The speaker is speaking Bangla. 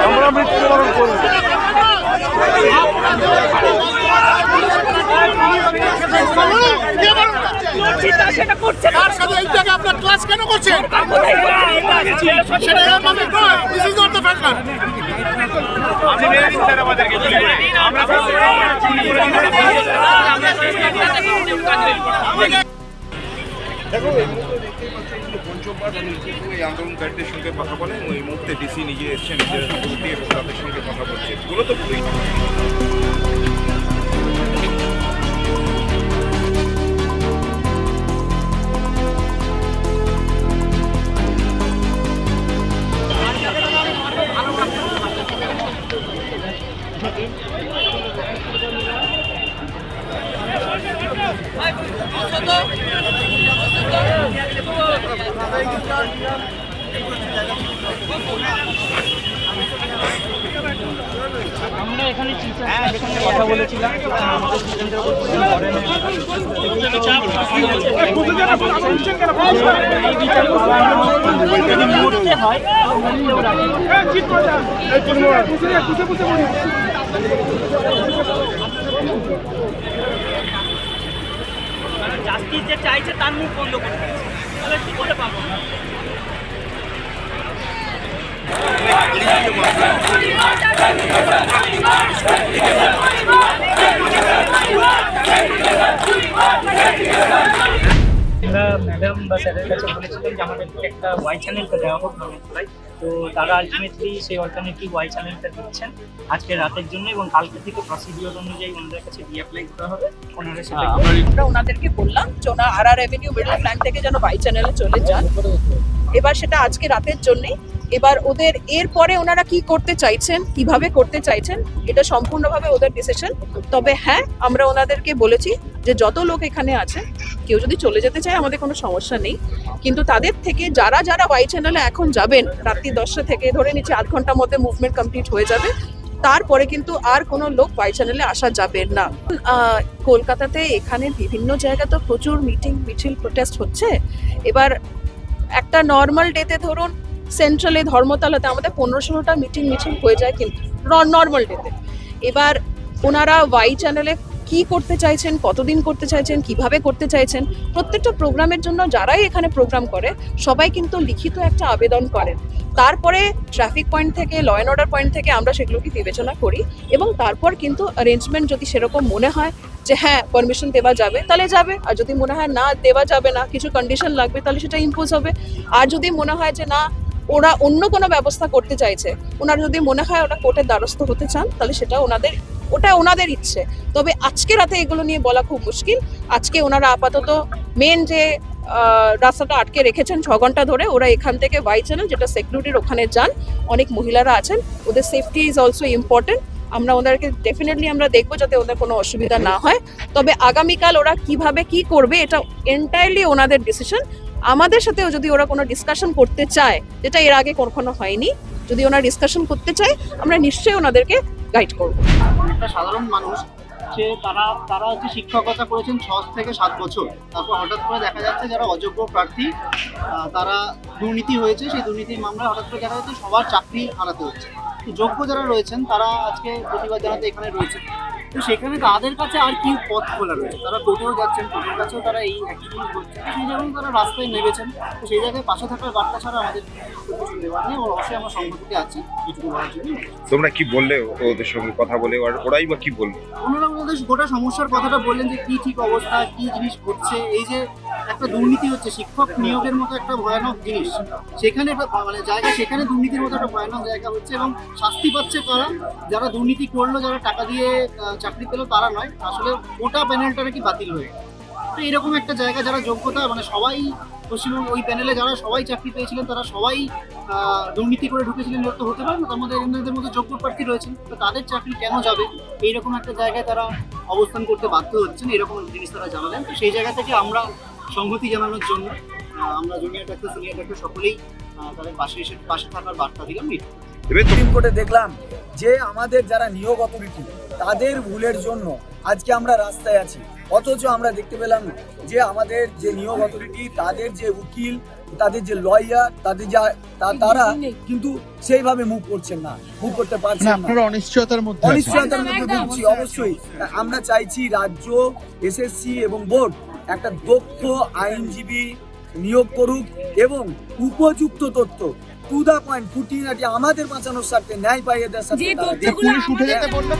আমরা মৃত্যুবরণ করব। আপনার ক্লাস কেন করছেন? দেখো এই মুহূর্তে দেখতেই পাচ্ছেন যে পঞ্চমবার এই আন্দোলনকারীদের সঙ্গে কথা বলেন এবং এই মুহূর্তে ডিসি নিজে এসছেন নিজের দিয়ে এবং তাদের সঙ্গে কথা বলছে এগুলো তো পুরোই আমরা এখানে টিচারদের সঙ্গে কথা বলেছিলাম আমাদের মুহূর্তে হয় জাস্টিস যে চাইছে তার মুখ বন্ধ করে দিয়েছে তাহলে কি করে পাবো আমরা ম্যাডাম বা স্যারের কাছে বলেছিলাম যে আমাদেরকে একটা ওয়াই চ্যানেলটা দেওয়া হোক নর্মাল, তো তারা আলটিমেটলি সেই অল্টারনেটিভ ওয়াই চ্যানেলটা দিচ্ছেন আজকে রাতের জন্য এবং কালকে থেকে প্রসিডিওর অনুযায়ী ওনাদের কাছে রিঅ্যাপ্লাই করা হবে। ওনারা সেটা আমরা ওনাদেরকে বললাম যে ওনা আর এভিনিউ মিডল ফ্ল্যাঙ্ক থেকে যেন ওয়াই চ্যানেলে চলে যান। এবার সেটা আজকে রাতের জন্যই। এবার ওদের এরপরে ওনারা কি করতে চাইছেন, কিভাবে করতে চাইছেন, এটা সম্পূর্ণভাবে ওদের ডিসিশন। তবে হ্যাঁ, আমরা ওনাদেরকে বলেছি যে যত লোক এখানে আছে কেউ যদি চলে যেতে চায় আমাদের কোনো সমস্যা নেই, কিন্তু তাদের থেকে যারা যারা ওয়াই চ্যানেলে এখন যাবেন রাত্রি 10টা থেকে ধরে নিচে 8 ঘন্টার মধ্যে মুভমেন্ট কমপ্লিট হয়ে যাবে, তারপরে কিন্তু আর কোনো লোক ওয়াই চ্যানেলে আসা যাবে না। কলকাতাতে এখানে বিভিন্ন জায়গায় তো প্রচুর মিটিং মিছিল প্রোটেস্ট হচ্ছে। এবার একটা নর্মাল ডেতে ধরুন সেন্ট্রালে ধর্মতলাতে আমাদের 15-16টা মিটিং মিছিল হয়ে যায় কিন্তু নর্মাল ডেতে। এবার ওনারা ওয়াই চ্যানেলে কি করতে চাইছেন, কতদিন করতে চাইছেন, কিভাবে করতে চাইছেন, প্রত্যেকটা প্রোগ্রামের জন্য যারাই এখানে প্রোগ্রাম করে সবাই কিন্তু লিখিত একটা আবেদন করেন। তারপরে ট্রাফিক পয়েন্ট থেকে ল অ্যান্ড অর্ডার পয়েন্ট থেকে আমরা সেগুলোকে বিবেচনা করি এবং তারপর কিন্তু অ্যারেঞ্জমেন্ট যদি সেরকম মনে হয় যে হ্যাঁ পারমিশন দেওয়া যাবে তাহলে যাবে, আর যদি মনে হয় না দেওয়া যাবে না, কিছু কন্ডিশন লাগবে, তাহলে সেটা ইম্পোজ হবে। আর যদি মনে হয় যে না ওরা অন্য কোনো ব্যবস্থা করতে চাইছে, ওনারা যদি মনে হয় ওরা কোর্টের দ্বারস্থ হতে চান, তাহলে সেটা ওনাদের ইচ্ছে। তবে আজকে রাতে এগুলো নিয়ে বলা খুব মুশকিল। আজকে ওনারা আপাতত মেন যে রাস্তাটা আটকে রেখেছেন 6 ঘন্টা ধরে, ওরা এখান থেকে ওয়াই চ্যানেল যেটা সিকিউরিটির ওখানে যান, অনেক মহিলারা আছেন, ওদের সেফটি ইজ অলসো ইম্পর্টেন্ট। আমরা ওদেরকে ডেফিনেটলি আমরা দেখবো যাতে ওদের কোনো অসুবিধা না হয়। তবে আগামীকাল ওরা কিভাবে কি করবে এটা এন্টায়ারলি ওনাদের ডিসিশন। আমাদের সাথেও যদি ওরা কোনো ডিসকাশন করতে চায়, যেটা এর আগে কখনো হয়নি, যদি ওনারা ডিসকাশন করতে চায় আমরা নিশ্চয়ই ওনাদেরকে গাইড করবো। একটা সাধারণ মানুষ যে তারা হচ্ছে শিক্ষকতা করেছেন 6 থেকে 7 বছর, তারপর হঠাৎ করে দেখা যাচ্ছে যারা অযোগ্য প্রার্থী তারা দুর্নীতি হয়েছে, সেই দুর্নীতির মামলায় হঠাৎ করে দেখা যাচ্ছে সবার চাকরি হারাতে হচ্ছে। যোগ্য যারা রয়েছেন তারা আজকে প্রতিবাদ জানাতে এখানে রয়েছে, তো সেখানে তাদের কাছে আর কি পথ খোলা রয়েছে? তারা কোর্টেও যাচ্ছেন, কোর্টের কাছেও তারা এই একই জিনিস করছেন, সেই জায়গায় তারা রাস্তায় নেমেছেন। তো সেই জায়গায় পাশে থাকার বার্তা ছাড়া আমাদের কিছু দেওয়ার নেই। অবশ্যই আমরা সংগঠিত আছি কিছুটুকু বলার জন্য। তোমরা কি বললে ওদের সঙ্গে কথা বলে, আর ওরাই বা কি বললো? ওনারা ওদের গোটা সমস্যার কথাটা বললেন যে কি ঠিক অবস্থা, কি জিনিস ঘটছে, এই যে একটা দুর্নীতি হচ্ছে, শিক্ষক নিয়োগের মতো একটা ভয়ানক জিনিস, সেখানে মানে জায়গা, সেখানে দুর্নীতির মতো একটা ভয়ানক জায়গা হচ্ছে এবং শাস্তি পাচ্ছে কারা? যারা দুর্নীতি করলো, যারা টাকা দিয়ে চাকরি পেলো তারা নয়, আসলে গোটা প্যানেলটা নাকি বাতিল হয়ে গেল। তো এরকম একটা জায়গা, যারা যোগ্যতা মানে সবাই পশ্চিমবঙ্গ ওই প্যানেলে যারা সবাই চাকরি পেয়েছিলেন তারা সবাই দুর্নীতি করে ঢুকেছিলেন, এরকম তো হতে পারে না। তার মধ্যে এদের মধ্যে যোগ্য প্রার্থী রয়েছেন, তো তাদের চাকরি কেন যাবে? এইরকম একটা জায়গায় তারা অবস্থান করতে বাধ্য হচ্ছেন, এরকম জিনিস তারা জানালেন। তো সেই জায়গা থেকে আমরা সংহতি জানানোর জন্য আমরা জুনিয়র ডাক্তার সিনিয়র ডাক্তার সকলেই তাদের পাশে থাকার বার্তা দিলাম। সুপ্রিম কোর্টে দেখলাম যে আমাদের যারা নিয়োগ অথরিটি তাদের ভুলের জন্য আজকে আমরা রাস্তায় আছি, অথচ আমরা দেখতে পেলাম যে আমাদের যে নিয়োগ অথরিটি তাদের যে উকিল, তাদের যে লয়ার, তাদের যা তারা কিন্তু সেইভাবে মুভ করছেন না, মুভ করতে পারছেন না। আপনারা অনিশ্চয়তার মধ্যে আছেন। অনিশ্চয়তার মধ্যে ভুগছি অবশ্যই। আমরা চাইছি রাজ্য, এসএসসি এবং বোর্ড একটা দক্ষ আইনজীবী নিয়োগ করুক এবং উপযুক্ত তথ্য টু দা পয়েন্ট, খুঁটিনাটি আমাদের বাঁচানোর স্বার্থে ন্যায় পাইয়ে দেওয়ার স্বার্থে পুলিশ উঠে যেতে বললে